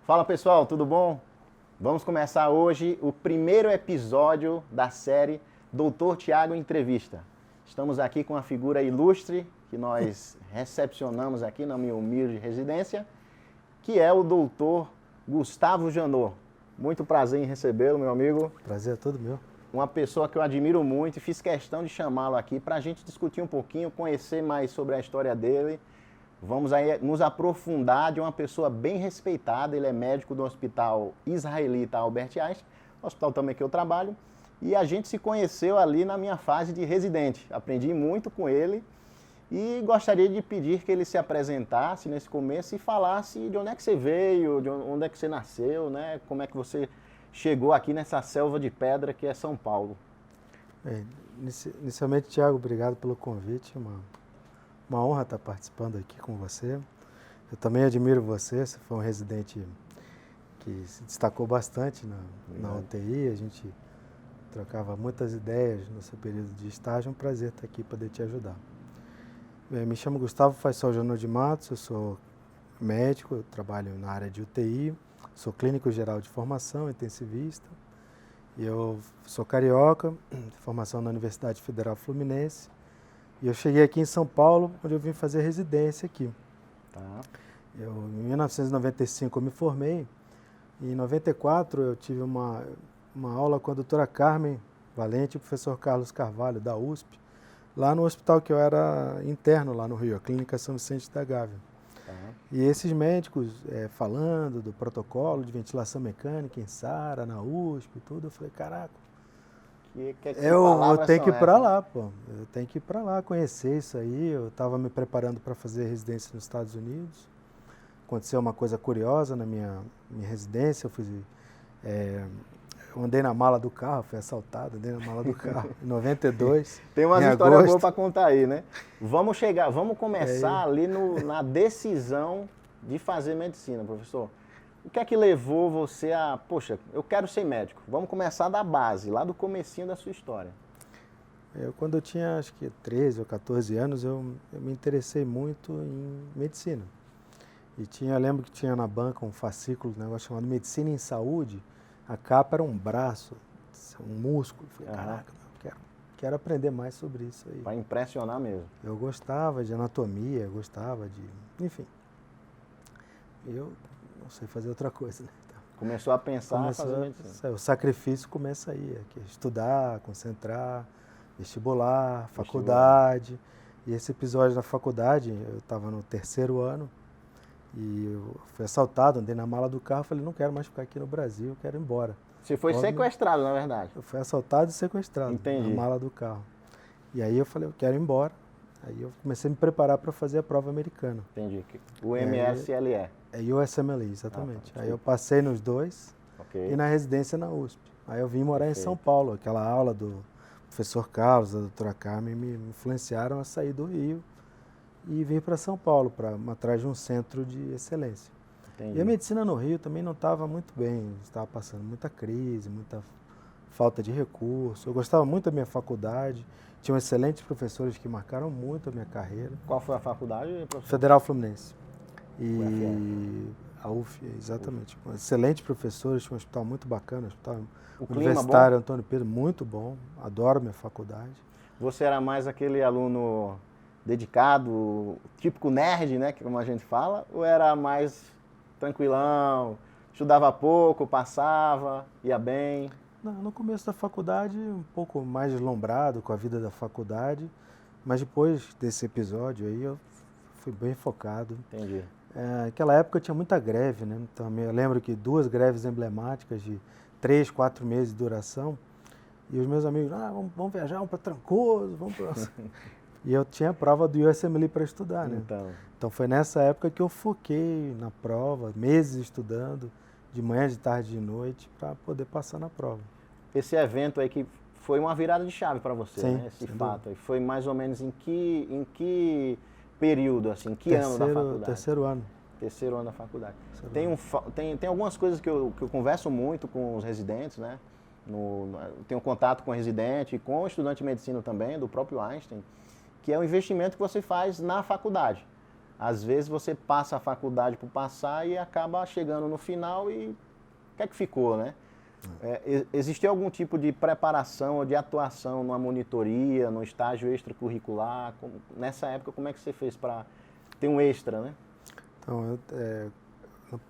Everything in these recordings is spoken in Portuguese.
Fala pessoal, tudo bom? Vamos começar hoje o primeiro episódio da série Doutor Tiago Entrevista. Estamos aqui com uma figura ilustre que nós recepcionamos aqui na minha humilde residência, que é o doutor Gustavo Janot. Muito prazer em recebê-lo, meu amigo. Prazer é todo meu. Uma pessoa que eu admiro muito e fiz questão de chamá-lo aqui para a gente discutir um pouquinho, conhecer mais sobre a história dele. Vamos aí nos aprofundar de uma pessoa bem respeitada. Ele é médico do Hospital Israelita Albert Einstein, hospital também que eu trabalho, e a gente se conheceu ali na minha fase de residente. Aprendi muito com ele e gostaria de pedir que ele se apresentasse nesse começo e falasse de onde é que você veio, de onde é que você nasceu, né? Como é que você chegou aqui nessa selva de pedra que é São Paulo. Bem, inicialmente, Tiago, obrigado pelo convite. Uma honra estar participando aqui com você. Eu também admiro você foi um residente que se destacou bastante na UTI, a gente trocava muitas ideias no seu período de estágio, é um prazer estar aqui poder te ajudar. Bem, me chamo Gustavo Faisal Janot de Matos, eu sou médico, eu trabalho na área de UTI, sou clínico geral de formação, intensivista, e eu sou carioca, de formação na Universidade Federal Fluminense. E eu cheguei aqui em São Paulo, onde eu vim fazer residência aqui. Tá. Em 1995 eu me formei, e em 94 eu tive uma aula com a doutora Carmen Valente e o professor Carlos Carvalho, da USP, lá no hospital que eu era interno, lá no Rio, a Clínica São Vicente da Gávea. Tá. E esses médicos falando do protocolo de ventilação mecânica em SARA, na USP e tudo, eu falei, caraca, eu tenho que ir para lá, pô. Eu tenho que ir para lá, conhecer isso aí. Eu estava me preparando para fazer residência nos Estados Unidos. Aconteceu uma coisa curiosa na minha residência. Eu andei na mala do carro, fui assaltado, andei na mala do carro em 92. Tem umas histórias boas para contar aí, né? Vamos começar ali na decisão de fazer medicina, professor. O que é que levou você a, poxa, eu quero ser médico? Vamos começar da base, lá do comecinho da sua história. Quando eu tinha, acho que 13 ou 14 anos, eu me interessei muito em medicina. Eu lembro que tinha na banca um fascículo, um negócio chamado Medicina em Saúde. A capa era um braço, um músculo. Eu falei, caraca, quero aprender mais sobre isso aí. Para impressionar mesmo. Eu gostava de anatomia, enfim. Eu não sei fazer outra coisa, né? Então, começou a pensar fazer medicina. O sacrifício começa aí, estudar, concentrar, vestibular, faculdade. E esse episódio da faculdade, eu estava no 3º ano e eu fui assaltado, andei na mala do carro, falei, não quero mais ficar aqui no Brasil, eu quero ir embora. Você foi sequestrado, na verdade? Eu fui assaltado e sequestrado. Entendi. Na mala do carro. E aí eu falei, eu quero ir embora. Aí eu comecei a me preparar para fazer a prova americana. Entendi. O MSLE. É USMLE, exatamente. Aí eu passei nos dois e na residência na USP. Aí eu vim morar em São Paulo. Aquela aula do professor Carlos, da doutora Carmen, me influenciaram a sair do Rio e vir para São Paulo, atrás de um centro de excelência. Entendi. E a medicina no Rio também não estava muito bem. Estava passando muita crise, muita falta de recurso. Eu gostava muito da minha faculdade. Tinham excelentes professores que marcaram muito a minha carreira. Qual foi a faculdade, professor? Federal Fluminense. E a UF, exatamente. Excelentes professores, tinha um hospital muito bacana, hospital universitário Antônio Pedro, muito bom. Adoro minha faculdade. Você era mais aquele aluno dedicado, típico nerd, né, como a gente fala, ou era mais tranquilão, estudava pouco, passava, ia bem? Não, no começo da faculdade, um pouco mais deslumbrado com a vida da faculdade, mas depois desse episódio aí eu fui bem focado. Entendi. Naquela época tinha muita greve, né? Então, eu lembro que 2 greves emblemáticas de 3, 4 meses de duração, e os meus amigos, vamos viajar, vamos para Trancoso, vamos para... E eu tinha a prova do USMLE para estudar, né? Então foi nessa época que eu foquei na prova, meses estudando, de manhã, de tarde, de noite, para poder passar na prova. Esse evento aí que foi uma virada de chave para você, sim, né? Esse fato aí. Foi mais ou menos em que período, assim, em que ano da faculdade? 3º ano. 3º ano da faculdade. Tem algumas coisas que eu converso muito com os residentes, né? Tenho contato com o residente e com o estudante de medicina também, do próprio Einstein, que é o investimento que você faz na faculdade. às vezes você passa a faculdade por passar e acaba chegando no final e o que é que ficou, né? Existiu algum tipo de preparação ou de atuação numa monitoria, no estágio extracurricular? Nessa época, como é que você fez para ter um extra, né? Então, no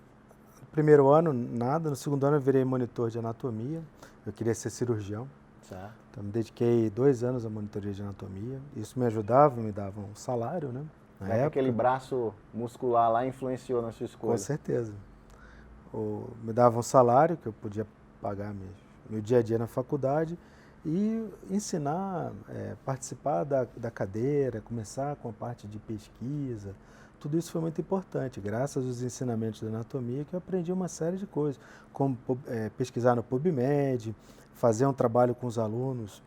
primeiro ano, nada. No segundo ano, eu virei monitor de anatomia. Eu queria ser cirurgião. Certo. Então, me dediquei 2 anos à monitoria de anatomia. Isso me ajudava, me dava um salário, né? Na época. Aquele braço muscular lá influenciou na sua escolha? Com certeza. Me dava um salário que eu podia pagar meu dia a dia na faculdade e ensinar, participar da cadeira, começar com a parte de pesquisa. Tudo isso foi muito importante, graças aos ensinamentos da anatomia, que eu aprendi uma série de coisas, como pesquisar no PubMed, fazer um trabalho com os alunos,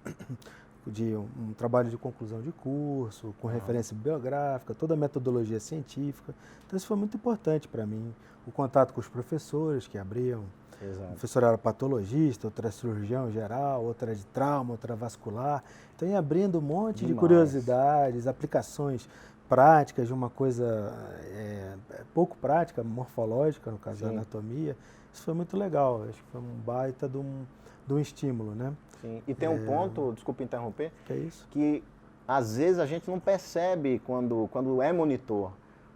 um trabalho de conclusão de curso, com referência bibliográfica, toda a metodologia científica. Então isso foi muito importante para mim, o contato com os professores que abriam. Exato. O professor era patologista, outro era cirurgião geral, outro era de trauma, outro era vascular. Então ia abrindo um monte de curiosidades, aplicações práticas de uma coisa pouco prática, morfológica, no caso da anatomia. Isso foi muito legal, acho que foi um baita de um estímulo, né? Sim. E tem um ponto, desculpa interromper, que é isso? Que às vezes a gente não percebe quando é monitor,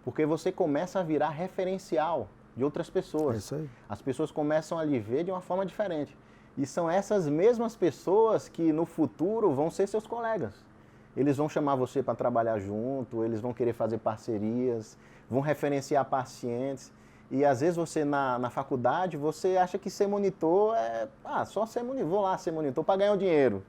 porque você começa a virar referencial de outras pessoas. É isso aí. As pessoas começam a lhe ver de uma forma diferente. E são essas mesmas pessoas que no futuro vão ser seus colegas. Eles vão chamar você para trabalhar junto, eles vão querer fazer parcerias, vão referenciar pacientes. E às vezes você na faculdade, você acha que ser monitor só ser monitor, vou lá ser monitor para ganhar o dinheiro.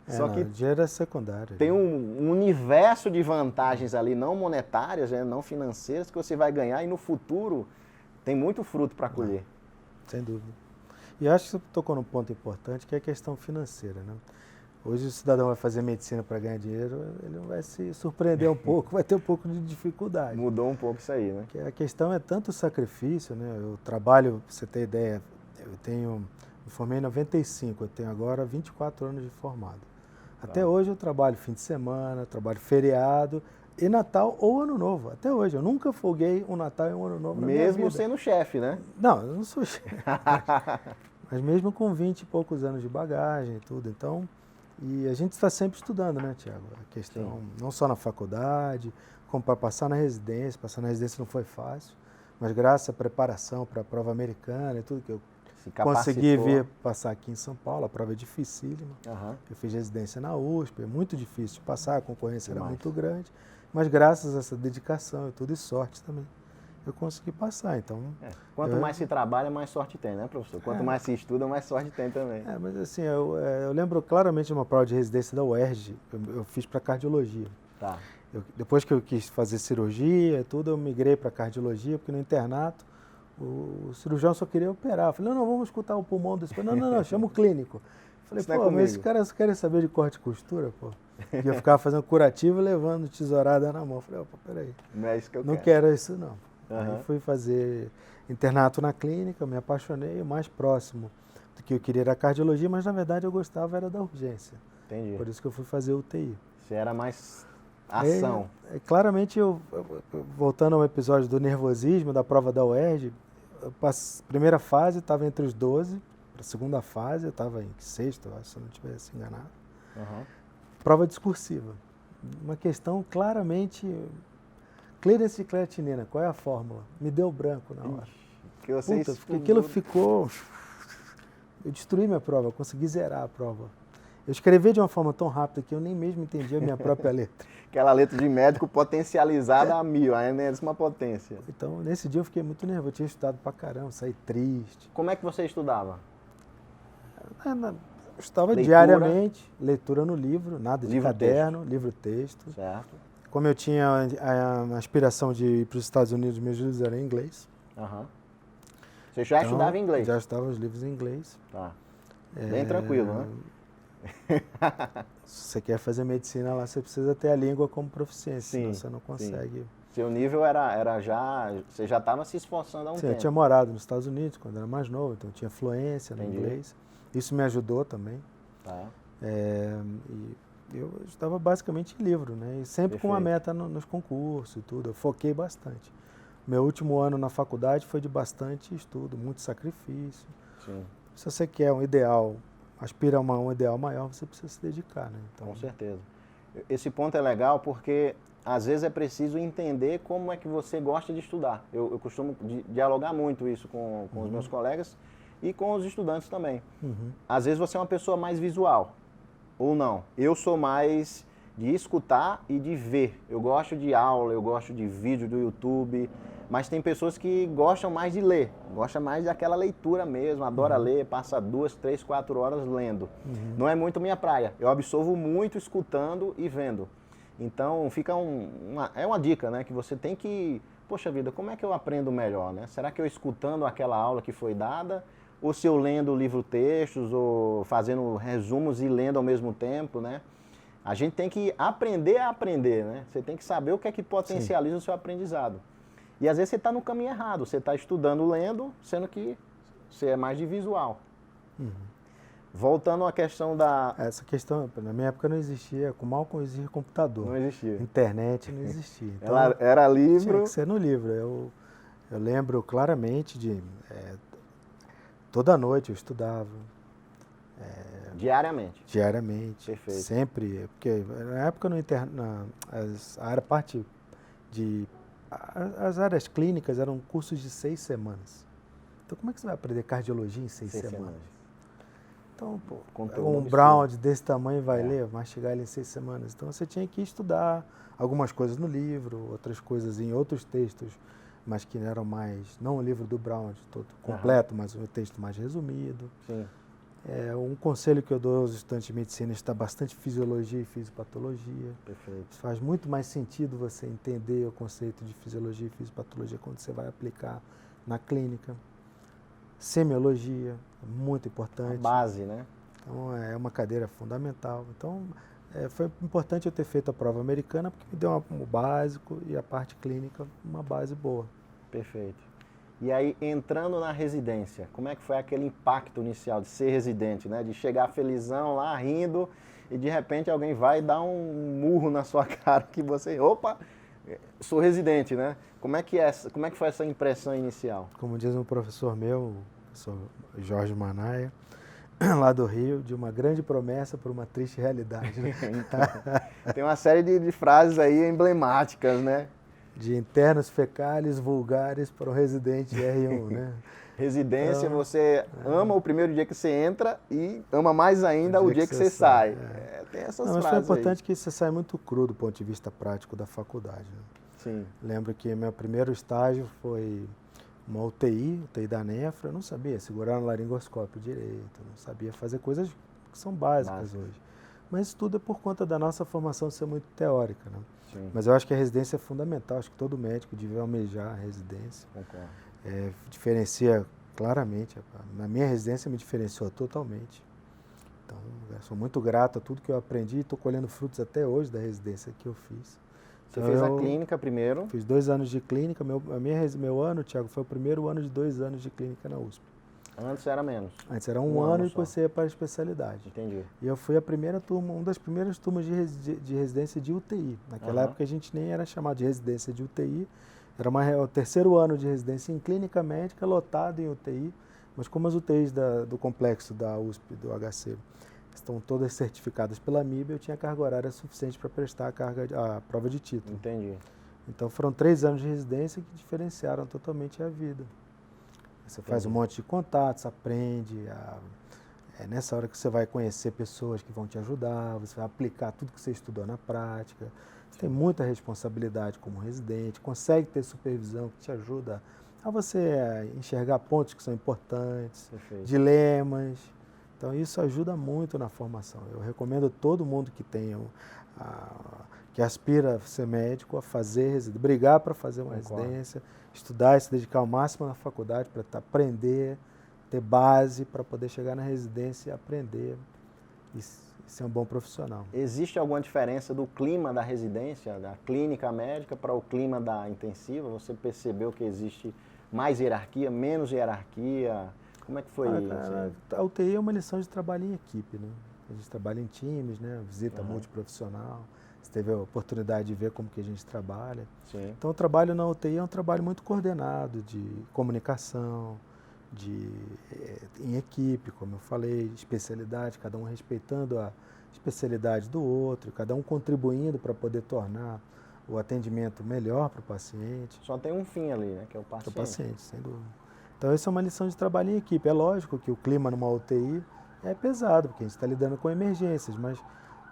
Só que o dinheiro é secundário. tem um universo de vantagens ali, não monetárias, não financeiras, que você vai ganhar e no futuro tem muito fruto para colher. Sem dúvida. E acho que você tocou num ponto importante, que é a questão financeira, né? Hoje o cidadão vai fazer medicina para ganhar dinheiro, ele vai se surpreender um pouco, vai ter um pouco de dificuldade. Mudou um pouco isso aí, né? Porque a questão é tanto o sacrifício, né? Eu trabalho, pra você ter ideia, me formei em 95, eu tenho agora 24 anos de formado. Até hoje eu trabalho fim de semana, trabalho feriado e Natal ou Ano Novo. Até hoje, eu nunca folguei um Natal e um Ano Novo na minha vida. Mesmo sendo chefe, né? Não, eu não sou chefe. Mas mesmo com 20 e poucos anos de bagagem e tudo, então... E a gente está sempre estudando, né, Tiago? A questão, não só na faculdade, como para passar na residência. Passar na residência não foi fácil, mas graças à preparação para a prova americana e tudo que eu consegui vir passar aqui em São Paulo, a prova é dificílima. Eu fiz residência na USP, é muito difícil de passar, a concorrência era muito grande, mas graças a essa dedicação e tudo, e sorte também, eu consegui passar, então... Quanto mais se trabalha, mais sorte tem, né, professor? Quanto mais se estuda, mais sorte tem também. Mas assim, eu lembro claramente de uma prova de residência da UERJ, eu fiz para cardiologia. Tá. Depois que eu quis fazer cirurgia e tudo, eu migrei para cardiologia, porque no internato o cirurgião só queria operar. Eu falei, não, vamos escutar o pulmão desse... Não, chama o clínico. Eu falei, pô, mas esses caras só querem saber de corte e costura, pô. E eu ficava fazendo curativo e levando tesourada na mão. Eu falei, opa, peraí, não é isso que eu não quero isso não. Aí fui fazer internato na clínica, me apaixonei, o mais próximo do que eu queria era a cardiologia, mas na verdade eu gostava era da urgência. Entendi. Por isso que eu fui fazer UTI. Você era mais ação. Claramente, voltando ao episódio do nervosismo, da prova da UERJ, primeira fase estava entre os 12, para a segunda fase eu estava em sexto, se eu não tivesse enganado. Prova discursiva. Uma questão claramente... Clearance de creatinina, qual é a fórmula? Me deu branco na hora. Porque aquilo ficou... Eu destruí minha prova, eu consegui zerar a prova. Eu escrevi de uma forma tão rápida que eu nem mesmo entendia a minha própria letra. Aquela letra de médico potencializada a 1000, a enésima potência. Então, nesse dia eu fiquei muito nervoso, eu tinha estudado pra caramba, saí triste. Como é que você estudava? Eu estudava diariamente, leitura no livro, nada de caderno, livro-texto. Certo. Como eu tinha a aspiração de ir para os Estados Unidos, meus livros eram em inglês. Você já estudava em inglês? Já estudava os livros em inglês. Tá. Bem tranquilo, né? Se você quer fazer medicina lá, você precisa ter a língua como proficiência, senão você não consegue. Seu nível era já... Você já estava se esforçando há um tempo. Eu tinha morado nos Estados Unidos quando era mais novo, então eu tinha fluência no inglês. Isso me ajudou também. Tá. eu estudava basicamente em livro, né? E sempre com uma Perfeito. meta nos concursos e tudo. Eu foquei bastante. Meu último ano na faculdade foi de bastante estudo, muito sacrifício. Sim, Se você quer um ideal, aspira a um ideal maior, você precisa se dedicar, né? Então, com certeza. Esse ponto é legal porque às vezes é preciso entender como é que você gosta de estudar. Eu costumo dialogar muito isso com os meus colegas e com os estudantes também. Às vezes você é uma pessoa mais visual, ou não. Eu sou mais de escutar e de ver. Eu gosto de aula, eu gosto de vídeo do YouTube, mas tem pessoas que gostam mais de ler, gostam mais daquela leitura mesmo, adora ler, passa 2, 3, 4 horas lendo. Não é muito minha praia. Eu absorvo muito escutando e vendo. Então fica é uma dica, né? Que você tem que, poxa vida, como é que eu aprendo melhor, né? Será que eu escutando aquela aula que foi dada? Ou se eu lendo livro-textos, ou fazendo resumos e lendo ao mesmo tempo, né? A gente tem que aprender a aprender, né? Você tem que saber o que é que sim. potencializa o seu aprendizado. E às vezes você está no caminho errado, você está estudando lendo, sendo que você é mais de visual. Voltando à questão da... Essa questão, na minha época não existia, mal existia computador. Não existia. Internet não existia. Então, Ela era tinha livro... que ser no livro. Eu lembro claramente de... toda noite eu estudava. Diariamente. Diariamente. Perfeito. Sempre. Porque na época a parte de... As áreas clínicas eram cursos de 6 semanas. Então como é que você vai aprender cardiologia em 6 semanas? Então, pô, Conteúdo um absurdo. Brown desse tamanho vai ler, mastigar ele em 6 semanas. Então você tinha que estudar algumas coisas no livro, outras coisas em outros textos, mas que eram mais, não o livro do Brown todo completo, mas um texto mais resumido. Sim. Um conselho que eu dou aos estudantes de medicina é estudar bastante fisiologia e fisiopatologia. Perfeito. Faz muito mais sentido você entender o conceito de fisiologia e fisiopatologia quando você vai aplicar na clínica. Semiologia, muito importante. A base, né? Então, é uma cadeira fundamental. Então, foi importante eu ter feito a prova americana, porque me deu o básico e a parte clínica, uma base boa. Perfeito. E aí, entrando na residência, como é que foi aquele impacto inicial de ser residente, né? De chegar felizão lá, rindo, e de repente alguém vai dar um murro na sua cara que você, opa, sou residente, né? Como é que foi essa impressão inicial? Como diz um professor meu, o professor Jorge Manaia, lá do Rio, de uma grande promessa por uma triste realidade. Né? Então, tem uma série de frases aí emblemáticas, né? De internos fecais vulgares para um residente R1, né? Residência, então, você ama o primeiro dia que você entra e ama mais ainda o dia que você sai. Tem essas frases. Mas foi importante que você sai muito cru do ponto de vista prático da faculdade. Né? Sim. Lembro que meu primeiro estágio foi uma UTI da nefra. Eu não sabia segurar no laringoscópio direito, não sabia fazer coisas que são básicas hoje. Mas isso tudo é por conta da nossa formação ser muito teórica, né? Sim. Mas eu acho que a residência é fundamental, acho que todo médico devia almejar a residência. Concordo. Diferencia claramente, na minha residência me diferenciou totalmente. Então, eu sou muito grato a tudo que eu aprendi e estou colhendo frutos até hoje da residência que eu fiz. Você fez a clínica primeiro? Fiz 2 anos de clínica, meu ano, Thiago, foi o primeiro ano de 2 anos de clínica na USP. Antes era menos? Antes era um ano e depois você ia para a especialidade. Entendi. E eu fui a primeira turma, uma das primeiras turmas de residência de UTI. Naquela época a gente nem era chamado de residência de UTI, era o terceiro ano de residência em clínica médica, lotado em UTI, mas como as UTIs do complexo da USP, do HC, estão todas certificadas pela MIB, eu tinha carga horária suficiente para prestar a prova de título. Entendi. Então foram 3 anos de residência que diferenciaram totalmente a vida. Você faz um monte de contatos, aprende, é nessa hora que você vai conhecer pessoas que vão te ajudar, você vai aplicar tudo que você estudou na prática. Você tem muita responsabilidade como residente, consegue ter supervisão que te ajuda a você enxergar pontos que são importantes, dilemas. Então isso ajuda muito na formação. Eu recomendo todo mundo que que aspira a ser médico a brigar para fazer uma residência, estudar e se dedicar ao máximo na faculdade para aprender, ter base para poder chegar na residência e aprender e ser um bom profissional. Existe alguma diferença do clima da residência, da clínica médica, para o clima da intensiva? Você percebeu que existe mais hierarquia, menos hierarquia? Como é que foi isso? A UTI é uma lição de trabalho em equipe, né? A gente trabalha em times, né? Visita multiprofissional. Você teve a oportunidade de ver como que a gente trabalha. Sim. Então, o trabalho na UTI é um trabalho muito coordenado, de comunicação, em equipe, como eu falei, especialidade, cada um respeitando a especialidade do outro, cada um contribuindo para poder tornar o atendimento melhor para o paciente. Só tem um fim ali, né? Que é o paciente. É o paciente, sem dúvida. Então, essa é uma lição de trabalho em equipe. É lógico que o clima numa UTI é pesado, porque a gente está lidando com emergências, mas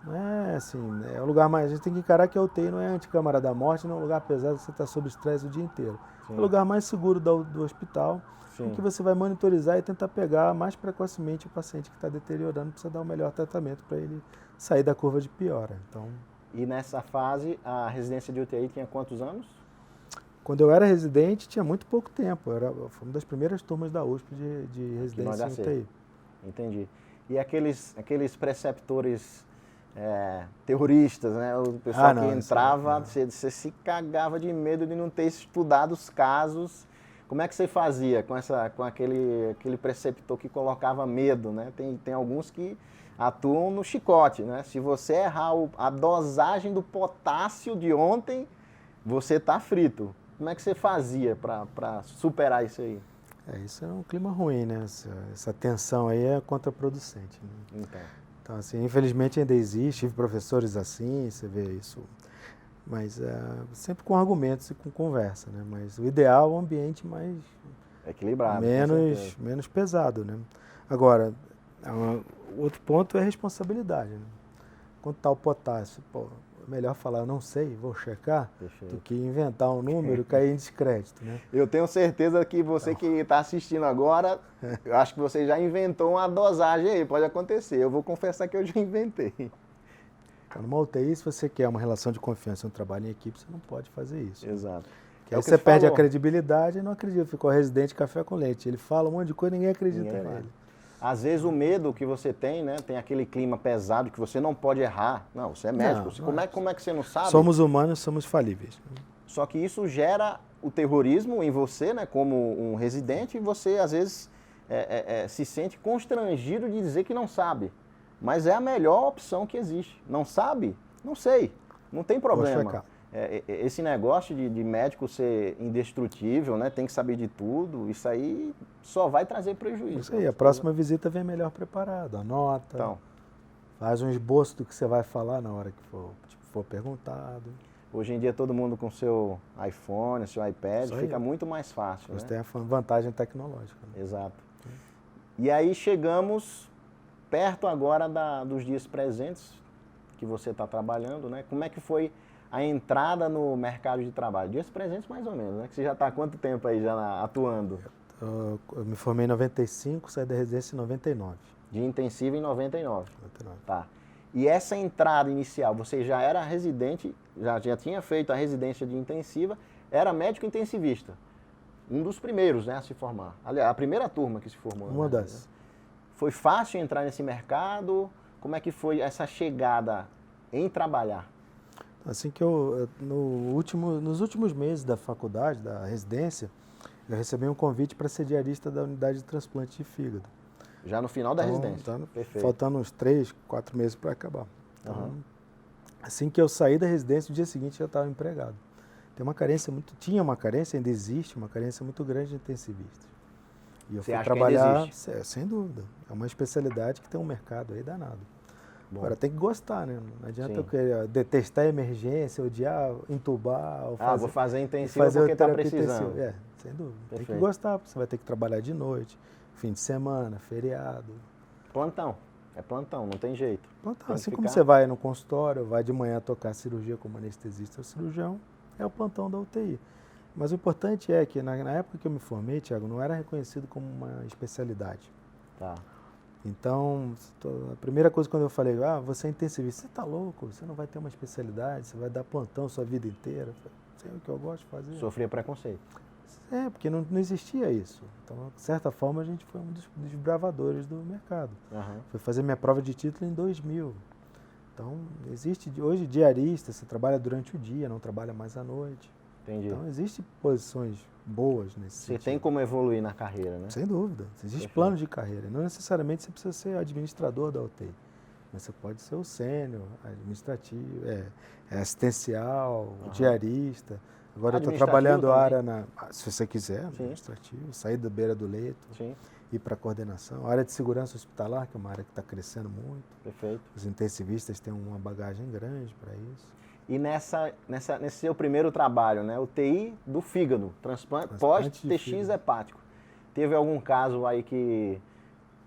não é assim, é um lugar mais... A gente tem que encarar que a UTI não é a anticâmara da morte, não é um lugar pesado que você está sob estresse o dia inteiro. Sim. É o lugar mais seguro do hospital, em que você vai monitorizar e tentar pegar mais precocemente o paciente que está deteriorando, para você dar o melhor tratamento para ele sair da curva de piora. Então, e nessa fase, a residência de UTI tinha quantos anos? quando eu era residente, tinha muito pouco tempo. Foi uma das primeiras turmas da USP de residência em UTI. Entendi. E aqueles preceptores terroristas, né? O pessoal que entrava, você se cagava de medo de não ter estudado os casos. Como é que você fazia com aquele preceptor que colocava medo, né? Tem alguns que atuam no chicote, né? Se você errar a dosagem do potássio de ontem, você tá frito. Como é que você fazia para superar isso aí? Isso é um clima ruim, né? Essa tensão aí é contraproducente, né? Então, assim, infelizmente ainda existe, tive professores assim, você vê isso. Mas sempre com argumentos e com conversa, né? Mas o ideal é um ambiente mais... equilibrado. Menos pesado, né? Agora, outro ponto é a responsabilidade, né? Quanto está o potássio? Pô, é melhor falar, eu não sei, vou checar, do que inventar um número e cair em descrédito, né? Eu tenho certeza que você que está assistindo agora, eu acho que você já inventou uma dosagem aí, pode acontecer. Eu vou confessar que eu já inventei. Então, numa UTI, se você quer uma relação de confiança no trabalho em equipe, você não pode fazer isso. Exato. Porque aí você perde a credibilidade e não acredita. Ficou residente café com leite. Ele fala um monte de coisa e ninguém acredita nele. Às vezes o medo que você tem, né? Tem aquele clima pesado que você não pode errar. Não, você é médico. Como é que você não sabe? Somos humanos, somos falíveis. Só que isso gera o terrorismo em você, né? Como um residente, e você às vezes se sente constrangido de dizer que não sabe. Mas é a melhor opção que existe. Não sabe? Não sei. Não tem problema. Esse negócio de médico ser indestrutível, né? Tem que saber de tudo, isso aí só vai trazer prejuízo. Isso aí, a próxima visita vem melhor preparado, anota, faz um esboço do que você vai falar na hora que for perguntado. Hoje em dia todo mundo com seu iPhone, seu iPad, fica muito mais fácil. Você tem a vantagem tecnológica. Né? Exato. E aí chegamos perto agora dos dias presentes que você está trabalhando, né? Como é que foi a entrada no mercado de trabalho? Dias presentes mais ou menos, né? Que você já está há quanto tempo aí já atuando? Eu me formei em 95, saí da residência em 99. De intensiva em 99. Tá. E essa entrada inicial, você já era residente, já tinha feito a residência de intensiva, era médico intensivista. Um dos primeiros, né, a se formar. Aliás, a primeira turma que se formou. Uma das. Foi fácil entrar nesse mercado? Como é que foi essa chegada em trabalhar? Assim que nos últimos meses da faculdade, da residência, eu recebi um convite para ser diarista da unidade de transplante de fígado. Já no final da residência? Perfeito. Faltando uns 3, 4 meses para acabar. Então, assim que eu saí da residência, no dia seguinte eu já estava empregado. Tinha uma carência, ainda existe uma carência muito grande de intensivistas. E eu fui trabalhar, sem dúvida. É uma especialidade que tem um mercado aí danado. Bom. Agora tem que gostar, né? Não adianta eu querer detestar a emergência, odiar, entubar. Vou fazer intensiva porque está precisando. Sem dúvida. Perfeito. Tem que gostar, porque você vai ter que trabalhar de noite, fim de semana, feriado. Plantão. É plantão, não tem jeito. Plantão. Assim como você vai no consultório, vai de manhã tocar cirurgia como anestesista ou cirurgião, é o plantão da UTI. Mas o importante é que na época que eu me formei, Thiago, não era reconhecido como uma especialidade. Tá. Então, a primeira coisa quando eu falei, você é intensivista, você está louco, você não vai ter uma especialidade, você vai dar plantão sua vida inteira. Isso é o que eu gosto de fazer. Sofria preconceito. Porque não existia isso. Então, de certa forma, a gente foi um dos bravadores do mercado. Fui fazer minha prova de título em 2000. Então, existe hoje diarista, você trabalha durante o dia, não trabalha mais à noite. Entendi. Então, existem posições boas nesse sentido. Você tem como evoluir na carreira, né? Sem dúvida. Existe plano de carreira. Não necessariamente você precisa ser administrador da UTI. mas você pode ser o sênior, administrativo, assistencial, diarista. Agora eu estou trabalhando a área, se você quiser, administrativo, sair da beira do leito, ir para a coordenação. A área de segurança hospitalar, que é uma área que está crescendo muito. Perfeito. Os intensivistas têm uma bagagem grande para isso. E nesse seu primeiro trabalho, né, UTI do fígado, transplante pós-TX hepático, teve algum caso aí que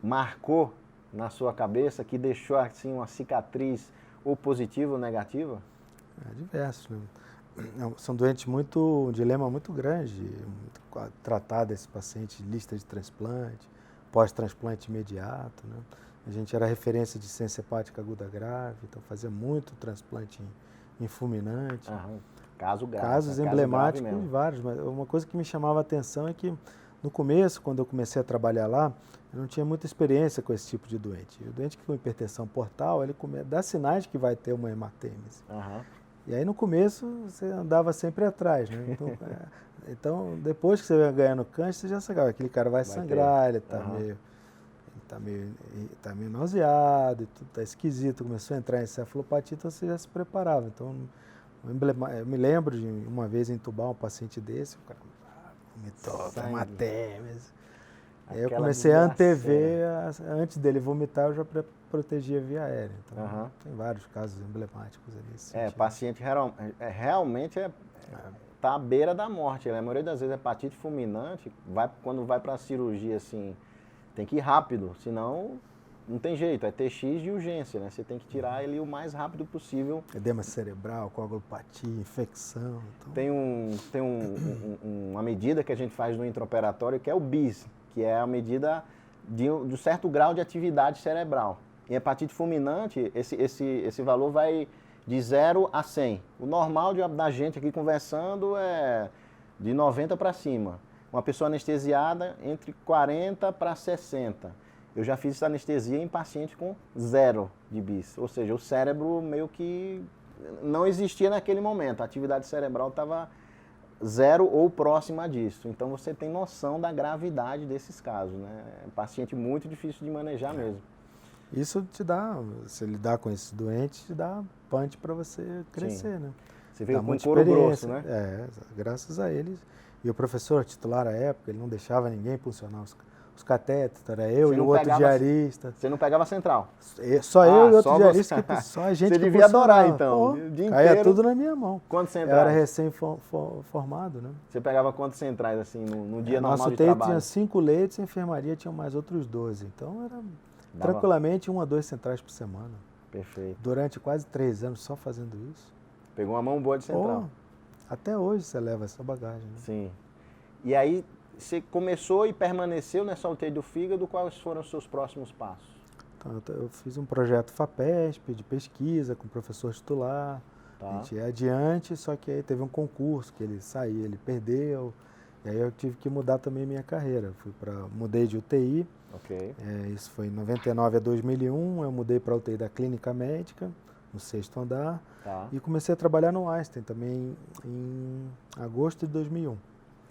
marcou na sua cabeça, que deixou assim uma cicatriz ou positiva ou negativa? Diversos, né? São doentes um dilema muito grande, tratar desse paciente, lista de transplante, pós-transplante imediato, né? A gente era referência de ciência hepática aguda grave, então fazia muito transplante em fulminante. Caso grave. Casos emblemáticos e vários, mas uma coisa que me chamava a atenção é que no começo, quando eu comecei a trabalhar lá, eu não tinha muita experiência com esse tipo de doente. O doente que com hipertensão portal, ele dá sinais de que vai ter uma hematêmese. E aí no começo você andava sempre atrás, né? Então depois que você vai ganhando câncer, você já sabe, aquele cara vai sangrar, ele está meio nauseado, tudo está esquisito, começou a entrar em encefalopatia, então você já se preparava. Então eu me lembro de uma vez entubar um paciente desse, o cara vomitou, hematêmese. Aí eu comecei a antever, antes dele vomitar, eu já protegia via aérea. Então, tem vários casos emblemáticos ali. Paciente realmente está à beira da morte. A maioria das vezes, hepatite fulminante, quando vai para a cirurgia, assim, tem que ir rápido, senão não tem jeito, é TX de urgência, né? Você tem que tirar ele o mais rápido possível. Edema cerebral, coagulopatia, infecção. Então... Tem uma medida que a gente faz no intraoperatório que é o BIS, que é a medida de um certo grau de atividade cerebral. Em hepatite fulminante, esse valor vai de 0 a 100. O normal da gente aqui conversando é de 90 para cima. Uma pessoa anestesiada entre 40 para 60. Eu já fiz essa anestesia em paciente com 0 de BIS. Ou seja, o cérebro meio que não existia naquele momento. A atividade cerebral estava 0 ou próxima disso. Então você tem noção da gravidade desses casos, né? É um paciente muito difícil de manejar mesmo. Isso te dá, se lidar com esse doente, te dá punch para você crescer, né? Você veio com couro grosso, né? Graças a eles. E o professor titular à época, ele não deixava ninguém funcionar os catéteres, era eu e o outro diarista. Você não pegava a central? Só eu e outro diarista, só a gente Você devia adorar, então. O dia caía inteiro, tudo na minha mão. Quantos centrais? Eu era recém-formado, né? Você pegava quantos centrais, assim, no dia normal de trabalho? Nosso UTI tinha 5 leitos, a enfermaria tinha mais outros 12. Então, era tranquilamente 1 a 2 centrais por semana. Perfeito. Durante quase 3 anos só fazendo isso. Pegou uma mão boa de central. Até hoje você leva essa bagagem. Né? Sim. E aí, você começou e permaneceu nessa UTI do fígado, quais foram os seus próximos passos? Então, eu fiz um projeto FAPESP de pesquisa com o professor titular, a gente ia adiante, só que aí teve um concurso que ele saiu, ele perdeu, e aí eu tive que mudar também minha carreira. Mudei de UTI, isso foi em 99 a 2001, eu mudei para a UTI da Clínica Médica, no 6º andar, e comecei a trabalhar no Einstein também em agosto de 2001.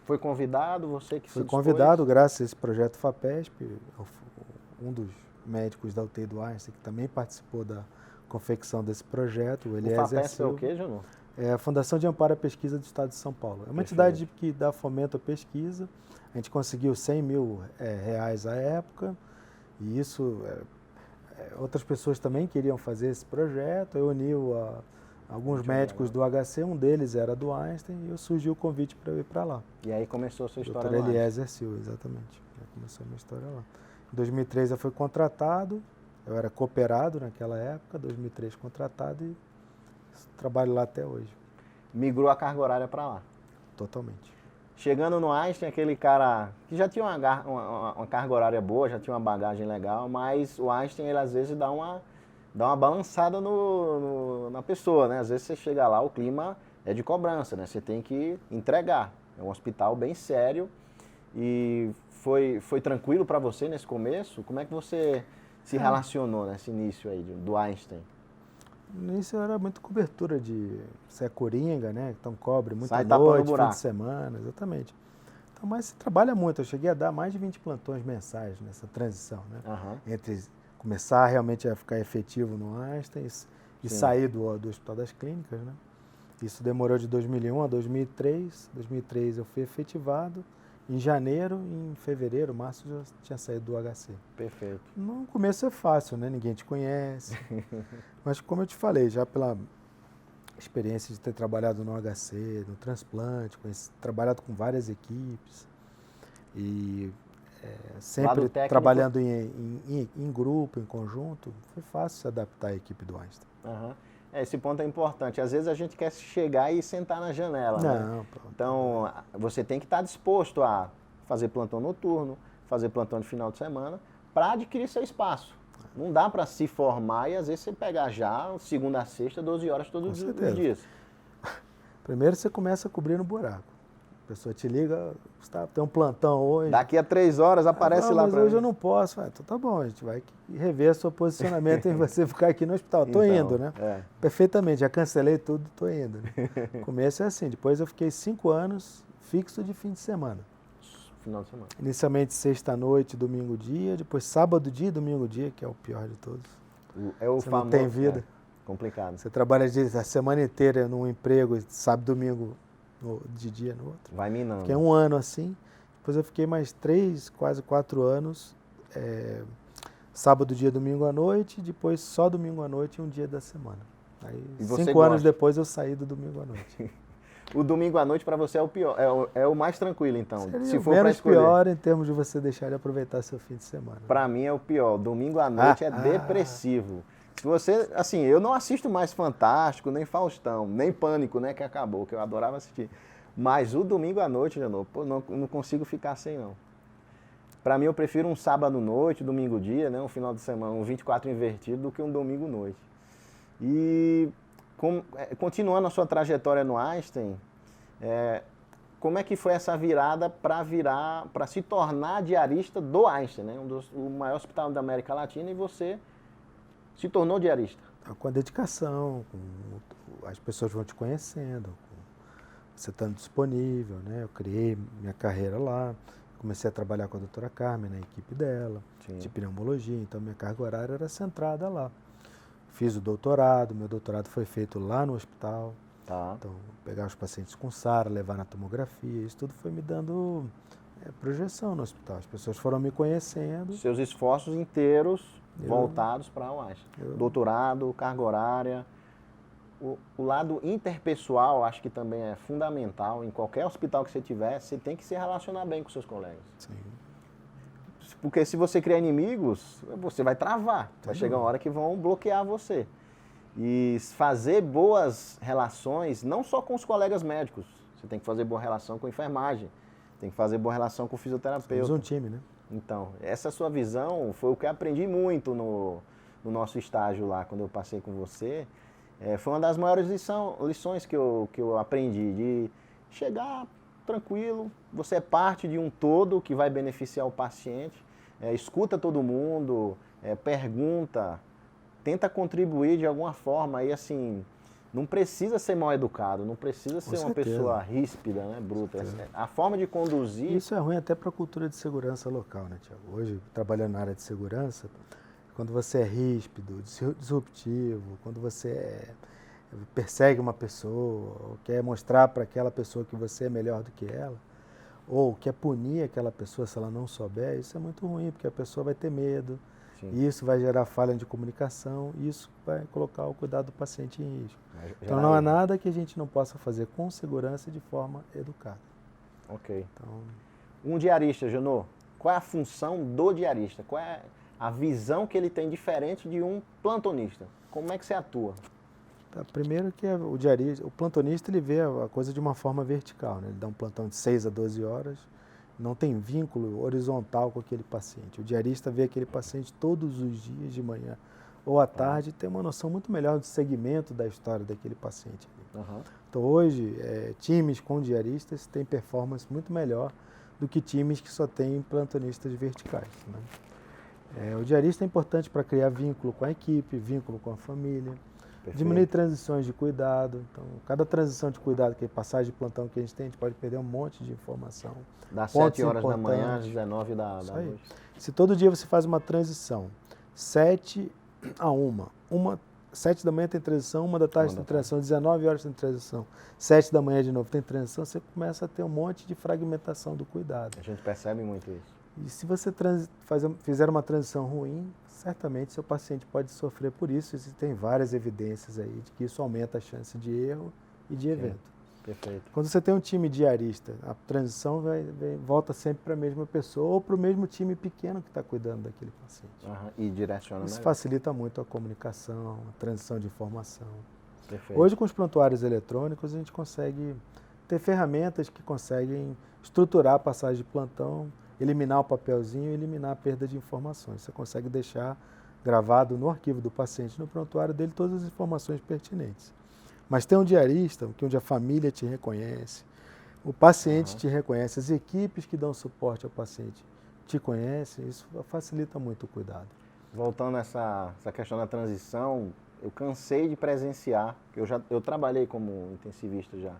Foi convidado, você que se Fui convidado, graças a esse projeto FAPESP, um dos médicos da UTI do Einstein, que também participou da confecção desse projeto. O FAPESP é o quê, Júnior? É a Fundação de Amparo à Pesquisa do Estado de São Paulo. É uma entidade que dá fomento à pesquisa. A gente conseguiu R$100 mil à época, e isso, outras pessoas também queriam fazer esse projeto. Eu uni alguns médicos do HC, um deles era do Einstein, e surgiu o convite para eu ir para lá. E aí começou a sua história lá. Dr. Eliezer Silva, exatamente. Começou a minha história lá. Em 2003 eu fui contratado, eu era cooperado naquela época, 2003 contratado, e trabalho lá até hoje. Migrou a carga horária para lá? Totalmente. Chegando no Einstein, aquele cara que já tinha uma carga horária boa, já tinha uma bagagem legal, mas o Einstein, ele às vezes dá uma balançada na pessoa, né? Às vezes você chega lá, o clima é de cobrança, né? Você tem que entregar. É um hospital bem sério. E foi tranquilo para você nesse começo? Como é que você se relacionou nesse início aí do Einstein? No início era muito cobertura de... Você é coringa, né? Então cobre muita Sai noite, fim de semana, exatamente. Então, mas você trabalha muito. Eu cheguei a dar mais de 20 plantões mensais nessa transição, né? Entre começar realmente a ficar efetivo no Einstein e sair do Hospital das Clínicas, né? Isso demorou de 2001 a 2003. Em 2003 eu fui efetivado. Em janeiro, em fevereiro, março, já tinha saído do HC. Perfeito. No começo é fácil, né? Ninguém te conhece. Mas como eu te falei, já pela experiência de ter trabalhado no HC, no transplante, trabalhado com várias equipes e sempre trabalhando em grupo, em conjunto, foi fácil se adaptar à equipe do Einstein. Uhum. Esse ponto é importante. Às vezes a gente quer chegar e sentar na janela. Não, né? Então, você tem que estar disposto a fazer plantão noturno, fazer plantão de final de semana, para adquirir seu espaço. Não dá para se formar e às vezes você pegar já segunda a sexta, 12 horas todos os dias. Primeiro você começa a cobrir no buraco. A pessoa te liga, tem um plantão hoje. Daqui a 3 horas aparece lá para mim. Hoje eu não posso. Então tá bom, a gente vai rever seu posicionamento em você ficar aqui no hospital. Tô indo, né? Perfeitamente, já cancelei tudo, tô indo. Né? O começo é assim, depois eu fiquei 5 anos fixo de fim de semana. Final de semana. Inicialmente sexta-noite, domingo-dia, depois sábado-dia e domingo-dia, que é o pior de todos. Você não tem vida. Complicado. Você trabalha a semana inteira num emprego, sábado, domingo, de dia no outro. Vai minando. Fiquei 1 ano assim. Depois eu fiquei mais 3, quase 4 anos. Sábado, dia, domingo à noite. Depois só domingo à noite e um dia da semana. Aí 5 anos depois eu saí do domingo à noite. O domingo à noite para você é o pior, é o mais tranquilo então. Se for para escolher. Pior em termos de você deixar de aproveitar seu fim de semana. Para mim é o pior. Domingo à noite é depressivo. Se você, assim, eu não assisto mais Fantástico, nem Faustão, nem Pânico, né, que acabou, que eu adorava assistir. Mas o domingo à noite, Janô, pô, não consigo ficar sem, não. Para mim, eu prefiro um sábado noite, domingo dia, né, um final de semana, um 24 invertido, do que um domingo noite. E, continuando a sua trajetória no Einstein, como é que foi essa virada para se tornar diarista do Einstein, né, o maior hospital da América Latina, e você se tornou diarista? Com a dedicação, as pessoas vão te conhecendo, você estando disponível, né? Eu criei minha carreira lá, comecei a trabalhar com a doutora Carmen na equipe dela, de pneumologia, então minha carga horária era centrada lá. Fiz o doutorado, meu doutorado foi feito lá no hospital, então pegar os pacientes com SARA, levar na tomografia, isso tudo foi me dando projeção no hospital, as pessoas foram me conhecendo. Seus esforços inteiros voltados para o Einstein. Doutorado, carga horária. O lado interpessoal acho que também é fundamental. Em qualquer hospital que você tiver, você tem que se relacionar bem com seus colegas. Sim. Porque se você criar inimigos, você vai travar. Vai chegar uma hora que vão bloquear você. E fazer boas relações, não só com os colegas médicos. Você tem que fazer boa relação com a enfermagem. Tem que fazer boa relação com o fisioterapeuta. Somos um time, né? Então, essa sua visão foi o que eu aprendi muito no nosso estágio lá, quando eu passei com você. Foi uma das maiores lições que eu aprendi, de chegar tranquilo, você é parte de um todo que vai beneficiar o paciente, escuta todo mundo, pergunta, tenta contribuir de alguma forma, e assim, não precisa ser mal educado, não precisa ser uma pessoa ríspida, né, bruta. A forma de conduzir... Isso é ruim até para a cultura de segurança local, né, Tiago? Hoje, trabalhando na área de segurança, quando você é ríspido, disruptivo, quando você persegue uma pessoa, ou quer mostrar para aquela pessoa que você é melhor do que ela, ou quer punir aquela pessoa se ela não souber, isso é muito ruim, porque a pessoa vai ter medo, e isso vai gerar falha de comunicação, e isso vai colocar o cuidado do paciente em risco. Então não há nada que a gente não possa fazer com segurança e de forma educada. Ok. Então... Um diarista, Janô, qual é a função do diarista? Qual é a visão que ele tem diferente de um plantonista? Como é que você atua? Primeiro que o diarista, o plantonista, ele vê a coisa de uma forma vertical, né? Ele dá um plantão de 6 a 12 horas, não tem vínculo horizontal com aquele paciente. O diarista vê aquele paciente todos os dias, de manhã ou à tarde, e tem uma noção muito melhor do segmento da história daquele paciente. Então hoje, times com diaristas têm performance muito melhor do que times que só têm plantonistas verticais, né? O diarista é importante para criar vínculo com a equipe, vínculo com a família, diminuir transições de cuidado. Então, cada transição de cuidado, que é passagem de plantão que a gente pode perder um monte de informação. Das 7 horas da manhã às 19 da noite. Se todo dia você faz uma transição 7 a 1. 7 da manhã tem transição, 1 da tarde tem transição, 19 horas tem transição, 7 da manhã de novo tem transição, você começa a ter um monte de fragmentação do cuidado. A gente percebe muito isso. E se você fizer uma transição ruim, certamente seu paciente pode sofrer por isso. Existem várias evidências aí de que isso aumenta a chance de erro e de evento. Perfeito. Quando você tem um time diarista, a transição volta sempre para a mesma pessoa ou para o mesmo time pequeno que está cuidando daquele paciente. E direciona Isso melhor. facilita muito a comunicação, a transição de informação. Perfeito. Hoje, com os prontuários eletrônicos, a gente consegue ter ferramentas que conseguem estruturar a passagem de plantão, eliminar o papelzinho e eliminar a perda de informações. Você consegue deixar gravado no arquivo do paciente, no prontuário dele, todas as informações pertinentes. Mas tem um diarista, onde a família te reconhece, o paciente te reconhece, as equipes que dão suporte ao paciente te conhecem, isso facilita muito o cuidado. Voltando a essa questão da transição, eu cansei de presenciar, eu trabalhei como intensivista já,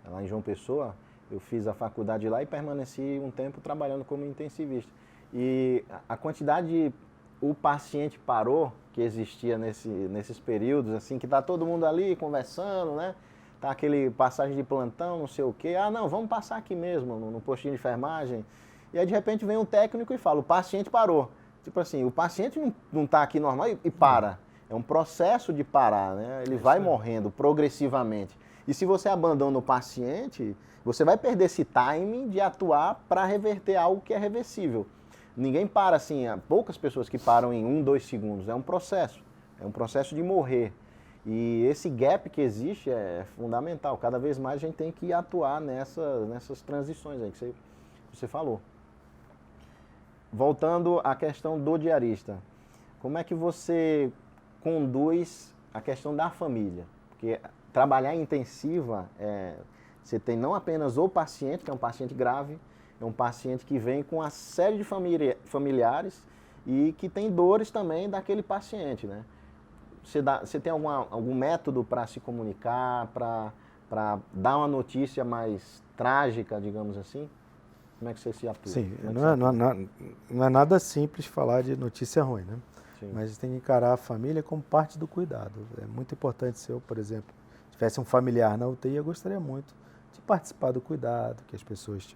lá em João Pessoa, eu fiz a faculdade lá e permaneci um tempo trabalhando como intensivista. E a quantidade de o paciente parou que existia nesses períodos, assim, que tá todo mundo ali conversando, né? Tá aquele passagem de plantão, não sei o quê. Ah, não, vamos passar aqui mesmo, no postinho de enfermagem. E aí, de repente, vem um técnico e fala, o paciente parou. Tipo assim, o paciente não tá aqui normal e para. É um processo de parar, né? Ele vai morrendo progressivamente. E se você abandona o paciente, você vai perder esse timing de atuar para reverter algo que é reversível. Ninguém para assim, há poucas pessoas que param em 1, 2 segundos. É um processo de morrer. E esse gap que existe é fundamental. Cada vez mais a gente tem que atuar nessas transições aí que você falou. Voltando à questão do diarista, como é que você conduz a questão da família? Porque trabalhar em intensiva, você tem não apenas o paciente, que é um paciente grave, é um paciente que vem com uma série de familiares e que tem dores também daquele paciente, né? Você tem algum método para se comunicar, para dar uma notícia mais trágica, digamos assim? Como é que você se atua? Sim, não é nada simples falar de notícia ruim, né? Sim. Mas tem que encarar a família como parte do cuidado. É muito importante se eu, por exemplo, tivesse um familiar na UTI, eu gostaria muito de participar do cuidado, que as pessoas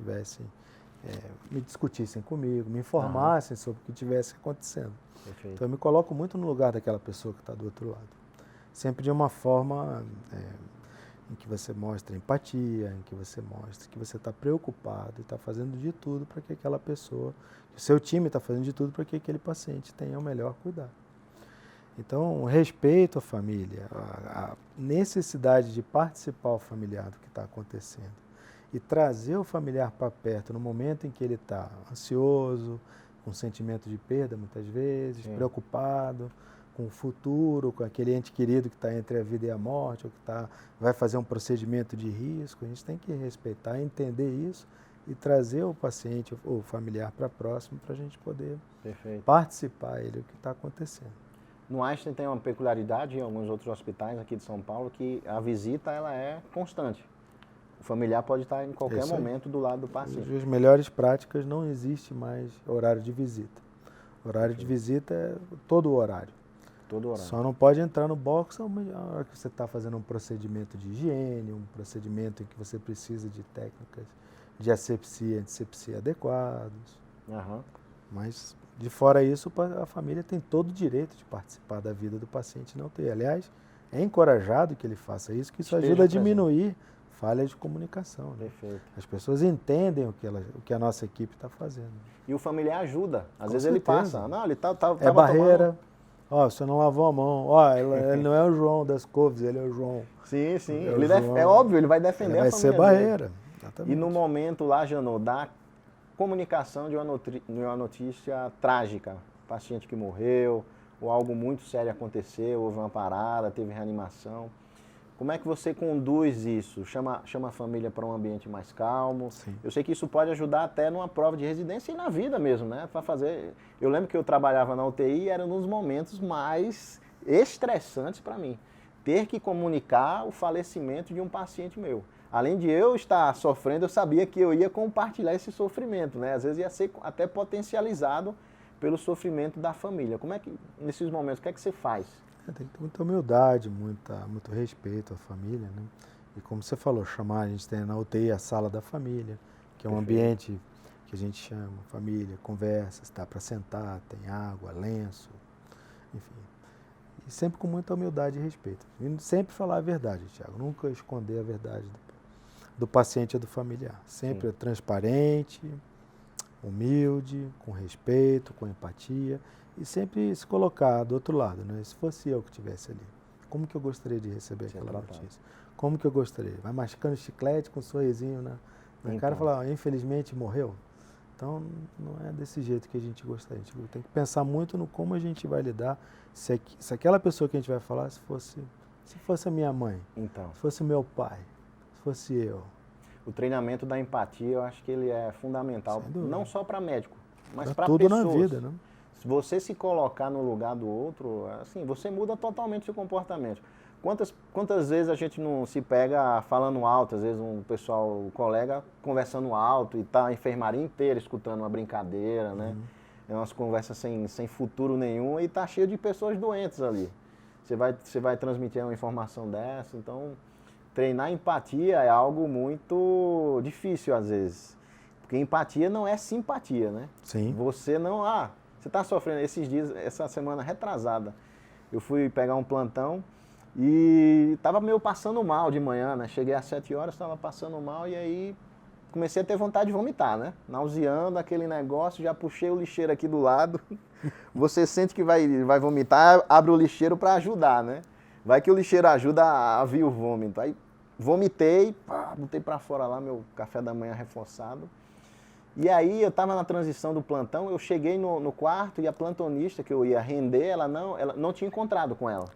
me discutissem comigo, me informassem sobre o que estivesse acontecendo. Perfeito. Então eu me coloco muito no lugar daquela pessoa que está do outro lado. Sempre de uma forma em que você mostra empatia, em que você mostra que você está preocupado e está fazendo de tudo para que aquela pessoa, que o seu time está fazendo de tudo para que aquele paciente tenha o melhor cuidado. Então, respeito à família, a necessidade de participar o familiar do que está acontecendo e trazer o familiar para perto no momento em que ele está ansioso, com sentimento de perda muitas vezes, sim, preocupado com o futuro, com aquele ente querido que está entre a vida e a morte, ou que vai fazer um procedimento de risco. A gente tem que respeitar, entender isso e trazer o paciente ou o familiar para próximo para a gente poder participar do que está acontecendo. No Einstein tem uma peculiaridade em alguns outros hospitais aqui de São Paulo que a visita ela é constante. O familiar pode estar em qualquer momento do lado do paciente. As melhores práticas não existe mais horário de visita. Horário de visita é todo o horário. Todo horário. Só não pode entrar no box a hora que você está fazendo um procedimento de higiene, um procedimento em que você precisa de técnicas de asepsia e antisepsia adequados. Uhum. Mas, de fora isso, a família tem todo o direito de participar da vida do paciente não ter. Aliás, é encorajado que ele faça isso, que isso ajuda a diminuir falhas de comunicação. Né? Perfeito. As pessoas entendem o que a nossa equipe está fazendo. E o familiar ajuda. Às vezes ele passa. Não, ele tá é barreira. Ó, você não lavou a mão. Ó, ele não é o João das couves, ele é o João. Sim, sim. É óbvio, ele vai defender a família. Vai ser barreira. Exatamente. E no momento lá, Janot, da comunicação de uma notícia trágica, paciente que morreu, ou algo muito sério aconteceu, houve uma parada, teve reanimação. Como é que você conduz isso? Chama a família para um ambiente mais calmo? Sim. Eu sei que isso pode ajudar até numa prova de residência e na vida mesmo, né? Para fazer. Eu lembro que eu trabalhava na UTI e era um dos momentos mais estressantes para mim. Ter que comunicar o falecimento de um paciente meu. Além de eu estar sofrendo, eu sabia que eu ia compartilhar esse sofrimento, né? Às vezes ia ser até potencializado pelo sofrimento da família. Como é que, nesses momentos, o que é que você faz? Tem que ter muita humildade, muito respeito à família, né? E como você falou, a gente tem na UTI a sala da família, que é um Perfeito. ambiente que a gente chama família, conversa, está para sentar, tem água, lenço, enfim. E sempre com muita humildade e respeito. E sempre falar a verdade, Thiago, nunca esconder a verdade do paciente ou do familiar. Sempre transparente, humilde, com respeito, com empatia e sempre se colocar do outro lado, né? Se fosse eu que estivesse ali, como que eu gostaria de receber aquela notícia? Como que eu gostaria? Vai mascando chiclete com um sorrisinho na cara e falar, infelizmente morreu? Então, não é desse jeito que a gente gostaria. A gente tem que pensar muito no como a gente vai lidar. Se aquela pessoa que a gente vai falar, se fosse a minha mãe, se fosse o meu pai, se fosse eu. O treinamento da empatia, eu acho que ele é fundamental, não só para médico, mas para tudo pessoas. Na vida, né? Se você se colocar no lugar do outro, assim, você muda totalmente seu comportamento. Quantas vezes a gente não se pega falando alto, às vezes um colega conversando alto e tá a enfermaria inteira escutando uma brincadeira, né? É umas conversas sem futuro nenhum e tá cheio de pessoas doentes ali. Você vai transmitir uma informação dessa, então treinar empatia é algo muito difícil às vezes. Porque empatia não é simpatia, né? Sim. Você não... você está sofrendo esses dias, essa semana retrasada. Eu fui pegar um plantão e estava meio passando mal de manhã, né? Cheguei às 7 horas, estava passando mal e aí comecei a ter vontade de vomitar, né? Nauseando, aquele negócio, já puxei o lixeiro aqui do lado. Você sente que vai vomitar, abre o lixeiro para ajudar, né? Vai que o lixeiro ajuda a vir o vômito. Aí vomitei, botei para fora lá meu café da manhã reforçado. E aí eu estava na transição do plantão, eu cheguei no quarto e a plantonista que eu ia render, ela não tinha encontrado com ela.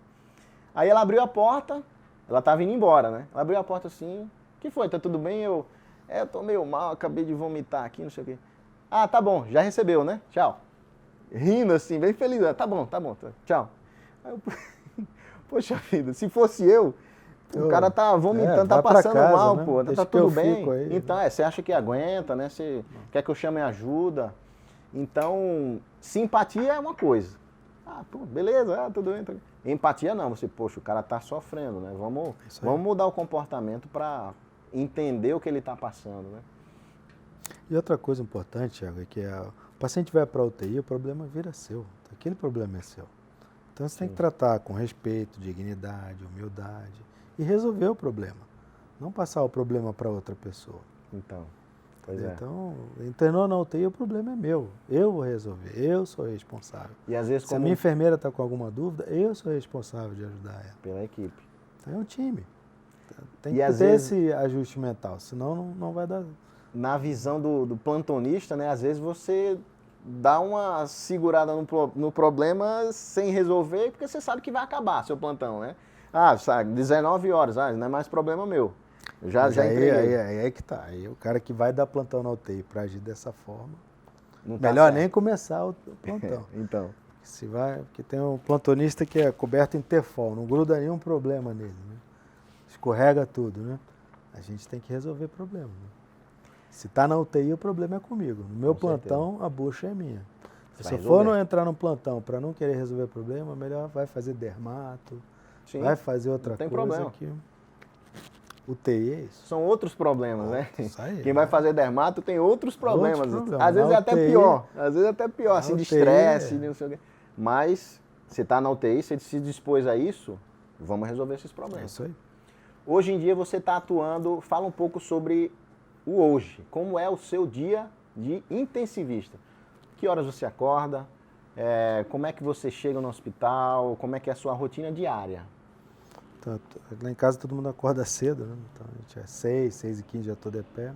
Aí ela abriu a porta, ela estava indo embora, né? Ela abriu a porta assim, o que foi? Tá tudo bem? Eu tô meio mal, acabei de vomitar aqui, não sei o quê. Ah, tá bom, já recebeu, né? Tchau. Rindo assim, bem feliz, tá bom, tchau. Aí eu, poxa vida, se fosse eu, o cara tá vomitando, tá passando casa, mal, né? Pô, tá tudo bem. Aí, então, né? Você acha que aguenta, né? Você quer que eu chame ajuda? Então, simpatia é uma coisa. Pô, beleza, tudo bem. Empatia não, poxa, o cara tá sofrendo, né? Vamos mudar o comportamento para entender o que ele tá passando, né? E outra coisa importante, Thiago, é que o paciente vai para a UTI, o problema vira seu. Aquele problema é seu. Então, você tem que tratar com respeito, dignidade, humildade e resolver o problema. Não passar o problema para outra pessoa. Então, internou na UTI, o problema é meu. Eu vou resolver, eu sou responsável. E às vezes, se a minha enfermeira está com alguma dúvida, eu sou responsável de ajudar ela. Pela equipe. Então é um time. Tem que ter esse ajuste mental, senão não vai dar. Na visão do plantonista, né, às vezes você dá uma segurada no problema sem resolver, porque você sabe que vai acabar seu plantão, né? Sabe, 19 horas, não é mais problema meu. Já entreguei. Aí que tá. Aí o cara que vai dar plantão na UTI para agir dessa forma, não tá melhor certo. Nem começar o plantão. Então. Porque tem um plantonista que é coberto em Tefal, não gruda nenhum problema nele, né? Escorrega tudo, né? A gente tem que resolver problema, né? Se está na UTI, o problema é comigo. No meu plantão, a bucha é minha. Se eu for não entrar no plantão para não querer resolver problema, melhor vai fazer dermato, vai fazer outra coisa. Problema. Que UTI é isso. São outros problemas, né? Aí, Quem vai fazer dermato tem outros problemas. Às vezes é até pior. Às vezes até pior, assim, de estresse, não sei o quê. Mas você está na UTI, você se dispôs a isso, vamos resolver esses problemas. É isso aí. Hoje em dia você está atuando, fala um pouco sobre o hoje. Como é o seu dia de intensivista? Que horas você acorda? Como é que você chega no hospital? Como é que é a sua rotina diária? Lá em casa todo mundo acorda cedo, né? Então a gente 6h15 já estou de pé.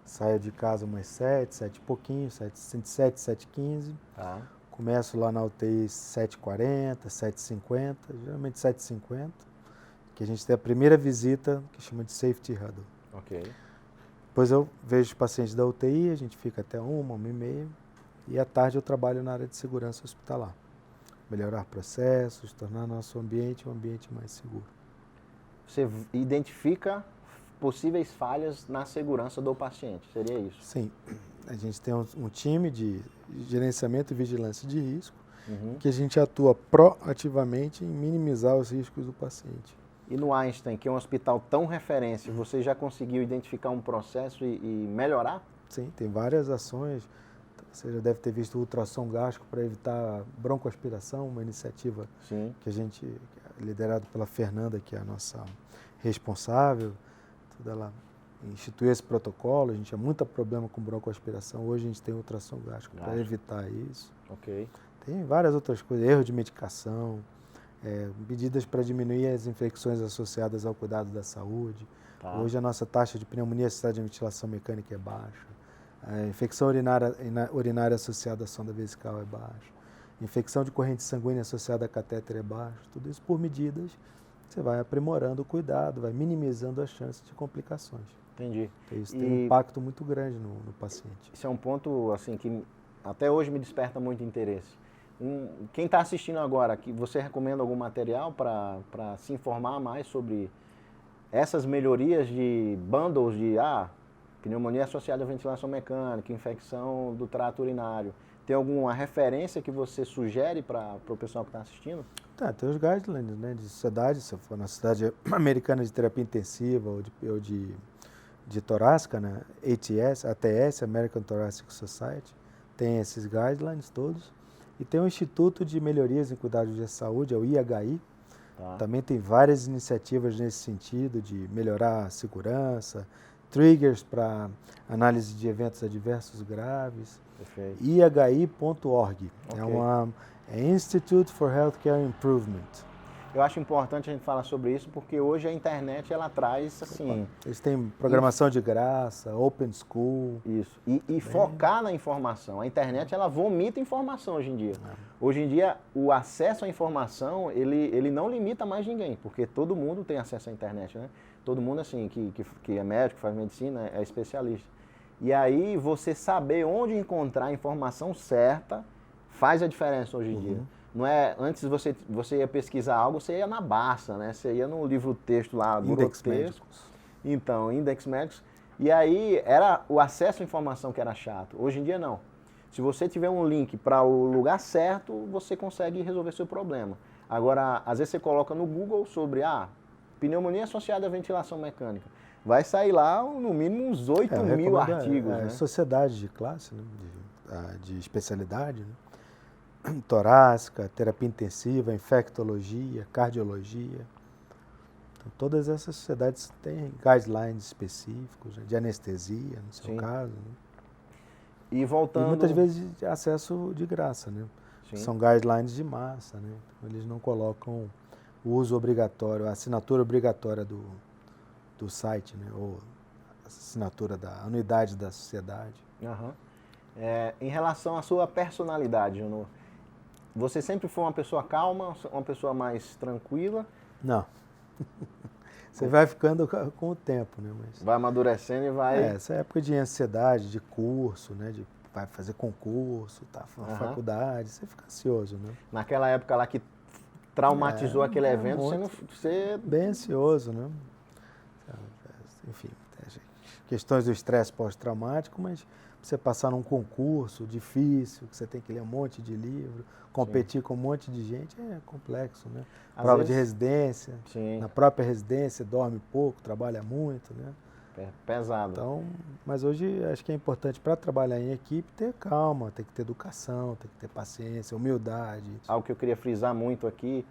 Saio de casa umas 7 e pouquinho, 7h15. Tá. Começo lá na UTI 7h40, 7h50, geralmente 7h50. Que a gente tem a primeira visita, que chama de safety huddle. Ok. Depois eu vejo os pacientes da UTI, a gente fica até 1h30. E à tarde eu trabalho na área de segurança hospitalar. Melhorar processos, tornar nosso ambiente um ambiente mais seguro. Você identifica possíveis falhas na segurança do paciente, seria isso? Sim. A gente tem um time de gerenciamento e vigilância de risco, que a gente atua proativamente em minimizar os riscos do paciente. E no Einstein, que é um hospital tão referência, você já conseguiu identificar um processo e melhorar? Sim, tem várias ações. Você já deve ter visto o ultrassom gástrico para evitar broncoaspiração, uma iniciativa que a gente, liderado pela Fernanda, que é a nossa responsável, ela instituiu esse protocolo. A gente tinha muito problema com broncoaspiração, hoje a gente tem ultrassom gástrico para evitar isso. Ok. Tem várias outras coisas, erro de medicação, medidas para diminuir as infecções associadas ao cuidado da saúde. Tá. Hoje a nossa taxa de pneumonia associada à ventilação mecânica é baixa. A infecção urinária associada à sonda vesical é baixa. Infecção de corrente sanguínea associada a catéter é baixa. Tudo isso por medidas, você vai aprimorando o cuidado, vai minimizando as chances de complicações. Entendi. Isso tem um impacto muito grande no paciente. Isso é um ponto assim, que até hoje me desperta muito interesse. Quem está assistindo agora, que você recomenda algum material para se informar mais sobre essas melhorias de bundles de pneumonia associada à ventilação mecânica, infecção do trato urinário? Tem alguma referência que você sugere para o pessoal que está assistindo? Tem os guidelines, né, de sociedade, se for na Sociedade Americana de Terapia Intensiva ou de torácica, né, ATS, American Thoracic Society, tem esses guidelines todos. E tem o Instituto de Melhorias em Cuidados de Saúde, é o IHI. Também tem várias iniciativas nesse sentido de melhorar a segurança, triggers para análise de eventos adversos graves. Perfeito. IHI.org. É Institute for Healthcare Improvement. Eu acho importante a gente falar sobre isso porque hoje a internet ela traz assim... Eles têm programação de graça, open school. Isso. E focar na informação. A internet ela vomita informação hoje em dia. Hoje em dia o acesso à informação ele não limita mais ninguém, porque todo mundo tem acesso à internet, né? Todo mundo assim que é médico, faz medicina, é especialista. E aí você saber onde encontrar a informação certa faz a diferença hoje em dia. Não é, antes você ia pesquisar algo, você ia na Barça, né? Você ia no livro-texto lá, Index grotesco. médicos. Então, Index Médicos. E aí era o acesso à informação que era chato. Hoje em dia não. Se você tiver um link para o lugar certo, você consegue resolver seu problema. Agora, às vezes você coloca no Google sobre pneumonia associada à ventilação mecânica. Vai sair lá, no mínimo, uns 8.000 artigos. Né? Sociedade de classe, né? de especialidade, né? Torácica, terapia intensiva, infectologia, cardiologia. Então, todas essas sociedades têm guidelines específicos, né, de anestesia, no seu caso. Né? E voltando... E muitas vezes de acesso de graça, né? São guidelines de massa, né? Então, eles não colocam o uso obrigatório, a assinatura obrigatória do site, né? Ou a assinatura da anuidade da sociedade. Em relação à sua personalidade, Junô, você sempre foi uma pessoa calma, uma pessoa mais tranquila? Não. Você vai ficando com o tempo, né? Mas vai amadurecendo e vai... essa época de ansiedade, de curso, né? Vai fazer concurso, na faculdade, você fica ansioso, né? Naquela época lá que traumatizou aquele evento, você... Bem ansioso, né? Enfim, questões do estresse pós-traumático, mas você passar num concurso difícil, que você tem que ler um monte de livro, competir com um monte de gente, é complexo, né? Prova de residência, na própria residência dorme pouco, trabalha muito, né? Pesado. Então, mas hoje acho que é importante para trabalhar em equipe ter calma, tem que ter educação, tem que ter paciência, humildade. Algo que eu queria frisar muito aqui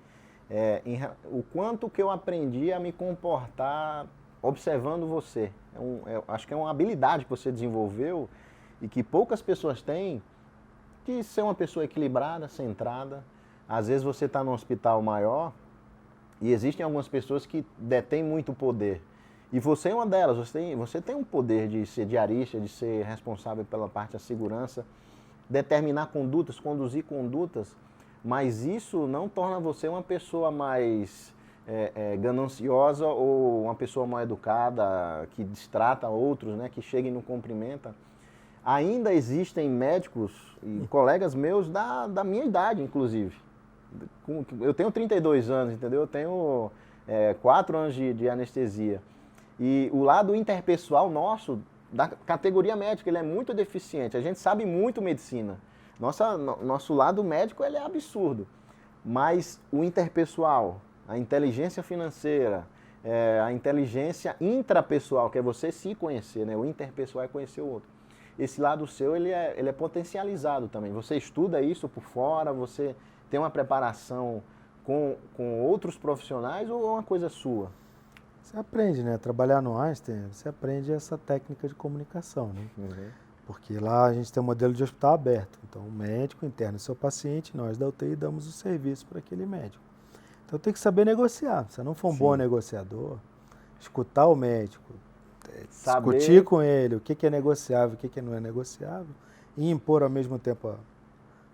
o quanto que eu aprendi a me comportar observando você. Acho que é uma habilidade que você desenvolveu e que poucas pessoas têm, de ser uma pessoa equilibrada, centrada. Às vezes você está num hospital maior e existem algumas pessoas que detêm muito poder. E você é uma delas, você tem um poder de ser diarista, de ser responsável pela parte da segurança, determinar condutas, conduzir condutas, mas isso não torna você uma pessoa mais gananciosa ou uma pessoa mal educada, que destrata outros, né, que chega e não cumprimenta. Ainda existem médicos e colegas meus da minha idade, inclusive. Eu tenho 32 anos, entendeu? Eu tenho 4 anos de anestesia. E o lado interpessoal nosso da categoria médica, ele é muito deficiente. A gente sabe muito medicina. Nosso lado médico ele é absurdo. Mas o interpessoal, a inteligência financeira, a inteligência intrapessoal, que é você se conhecer, né? O interpessoal é conhecer o outro. Esse lado seu, ele é potencializado também. Você estuda isso por fora, você tem uma preparação com outros profissionais ou é uma coisa sua? Você aprende, né? Trabalhar no Einstein, você aprende essa técnica de comunicação, né? Uhum. Porque lá a gente tem um modelo de hospital aberto. Então, o médico interna o seu paciente, nós da UTI damos o serviço para aquele médico. Então, tem que saber negociar. Se você não for um bom negociador, escutar o médico, discutir com ele o que é negociável, o que não é negociável, e impor ao mesmo tempo a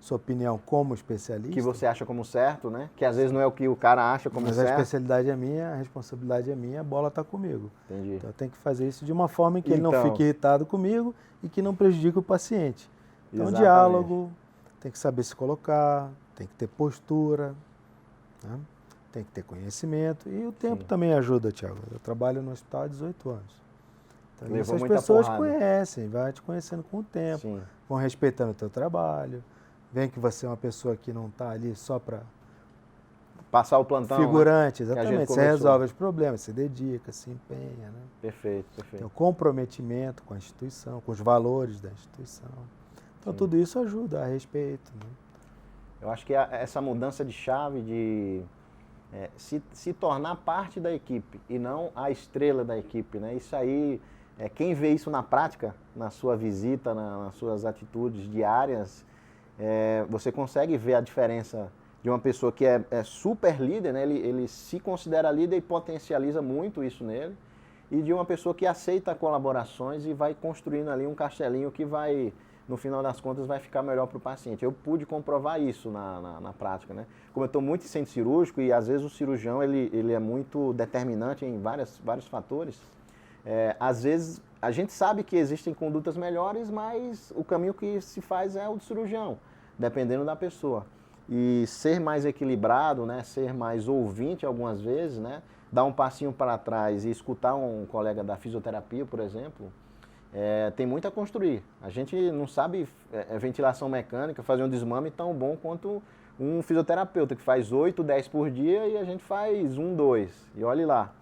sua opinião como especialista. Que você acha como certo, né? Que às vezes não é o que o cara acha como certo. Mas a especialidade é minha, a responsabilidade é minha, a bola está comigo. Entendi. Então eu tenho que fazer isso de uma forma em que ele não fique irritado comigo e que não prejudique o paciente. Então, diálogo, tem que saber se colocar, tem que ter postura, né? Tem que ter conhecimento. E o tempo também ajuda, Thiago. Eu trabalho no hospital há 18 anos. Então, essas pessoas conhecem, vai te conhecendo com o tempo, vão respeitando o teu trabalho, vem que você é uma pessoa que não está ali só para passar o plantão, figurante, né? Exatamente. Você resolve os problemas, se dedica, se empenha, né? Perfeito, perfeito. Tem o comprometimento com a instituição, com os valores da instituição. Então, tudo isso ajuda a respeito, né? Eu acho que essa mudança de chave de se tornar parte da equipe e não a estrela da equipe, né? Isso aí, quem vê isso na prática, na sua visita, nas suas atitudes diárias, você consegue ver a diferença de uma pessoa que é super líder, né? Ele se considera líder e potencializa muito isso nele, e de uma pessoa que aceita colaborações e vai construindo ali um castelinho que vai, no final das contas, vai ficar melhor para o paciente. Eu pude comprovar isso na prática, né? Como eu estou muito em centro cirúrgico e às vezes o cirurgião ele é muito determinante em vários fatores, às vezes a gente sabe que existem condutas melhores, mas o caminho que se faz é o do cirurgião, dependendo da pessoa. E ser mais equilibrado, né, ser mais ouvinte algumas vezes, né, dar um passinho para trás e escutar um colega da fisioterapia, por exemplo, tem muito a construir. A gente não sabe ventilação mecânica, fazer um desmame tão bom quanto um fisioterapeuta que faz 8, 10 por dia e a gente faz 1, 2, e olhe lá.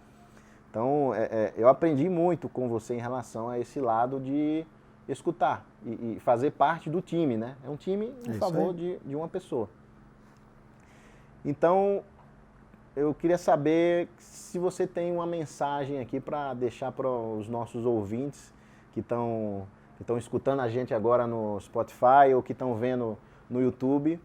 Então, eu aprendi muito com você em relação a esse lado de escutar e fazer parte do time, né? É um time em favor de uma pessoa. Então, eu queria saber se você tem uma mensagem aqui para deixar para os nossos ouvintes que estão escutando a gente agora no Spotify ou que estão vendo no YouTube.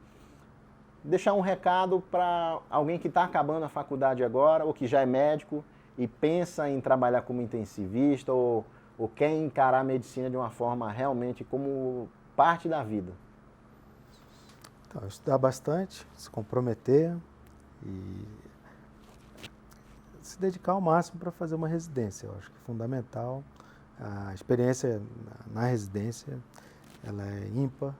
Deixar um recado para alguém que está acabando a faculdade agora ou que já é médico e pensa em trabalhar como intensivista ou quer encarar a medicina de uma forma realmente como parte da vida. Então, estudar bastante, se comprometer e se dedicar ao máximo para fazer uma residência. Eu acho que é fundamental. A experiência na residência, ela é ímpar,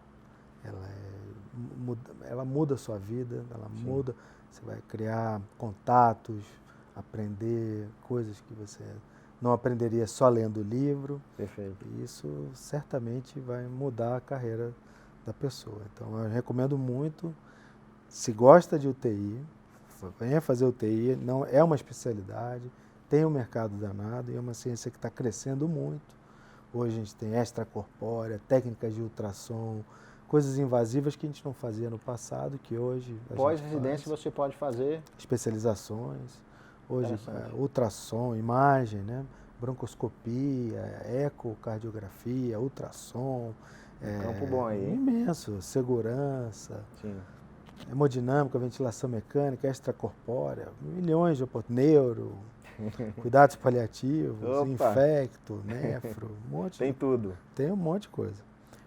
ela muda a sua vida, ela muda, você vai criar contatos, aprender coisas que você não aprenderia só lendo o livro. Perfeito. E isso certamente vai mudar a carreira da pessoa. Então, eu recomendo muito, se gosta de UTI, venha fazer UTI, não é uma especialidade, tem um mercado danado e é uma ciência que está crescendo muito. Hoje a gente tem extracorpórea, técnicas de ultrassom, coisas invasivas que a gente não fazia no passado, que hoje a pós-residência você pode fazer especializações. Hoje, ultrassom, imagem, né? Broncoscopia, ecocardiografia, ultrassom. Campo bom aí. Imenso. Segurança, hemodinâmica, ventilação mecânica, extracorpórea, milhões de neuro, cuidados paliativos, infecto, nefro, um monte. Tem tudo. Tem um monte de coisa.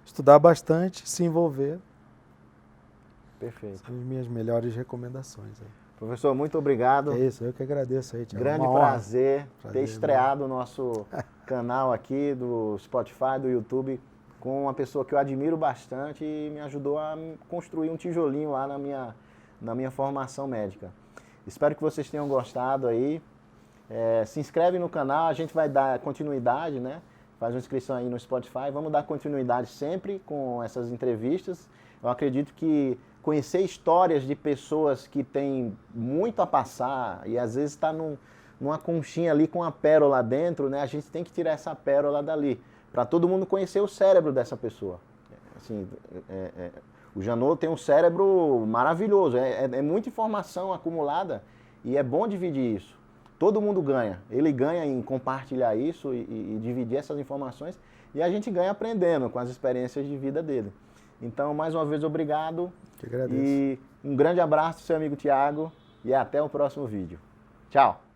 Estudar bastante, se envolver. Perfeito. São as minhas melhores recomendações. Professor, muito obrigado. É isso, eu que agradeço aí, Thiago. Grande prazer ter estreado o nosso canal aqui do Spotify, do YouTube, com uma pessoa que eu admiro bastante e me ajudou a construir um tijolinho lá na minha formação médica. Espero que vocês tenham gostado aí. Se inscreve no canal, a gente vai dar continuidade, né? faz uma inscrição aí no Spotify. Vamos dar continuidade sempre com essas entrevistas. Eu acredito que conhecer histórias de pessoas que têm muito a passar e às vezes está numa conchinha ali com a pérola dentro, né? A gente tem que tirar essa pérola dali, para todo mundo conhecer o cérebro dessa pessoa. Assim, o Janot tem um cérebro maravilhoso, é muita informação acumulada e é bom dividir isso. Todo mundo ganha, ele ganha em compartilhar isso e dividir essas informações e a gente ganha aprendendo com as experiências de vida dele. Então, mais uma vez, obrigado. Que agradeço. E um grande abraço do seu amigo Thiago e até o próximo vídeo. Tchau!